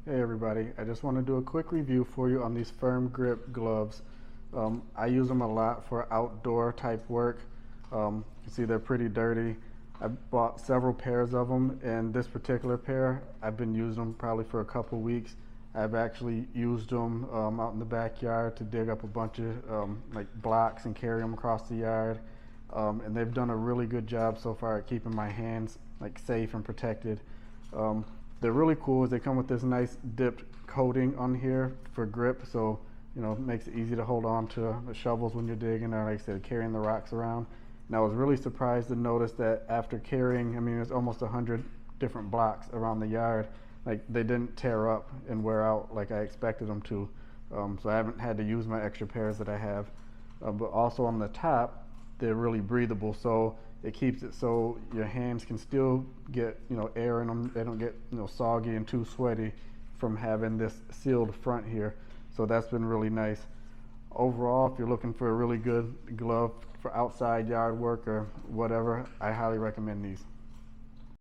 Hey everybody, I just want to do a quick review for you on these firm grip gloves. I use them a lot for outdoor type work. You see they're pretty dirty. I bought several pairs of them, and this particular pair I've been using them probably for a couple weeks. I've actually used them out in the backyard to dig up a bunch of like blocks and carry them across the yard. And they've done a really good job so far at keeping my hands like safe and protected. Um, they're really cool. They come with this nice dipped coating on here for grip, so it makes it easy to hold on to the shovels when you're digging, or like I said, carrying the rocks around. And I was really surprised to notice that after carrying, I mean, there's almost 100 different blocks around the yard, like they didn't tear up and wear out like I expected them to. So I haven't had to use my extra pairs that I have. But also on the top, they're really breathable, so it keeps it so your hands can still get air in them. They don't get soggy and too sweaty from having this sealed front here. So that's been really nice. Overall, if you're looking for a really good glove for outside yard work or whatever, I highly recommend these.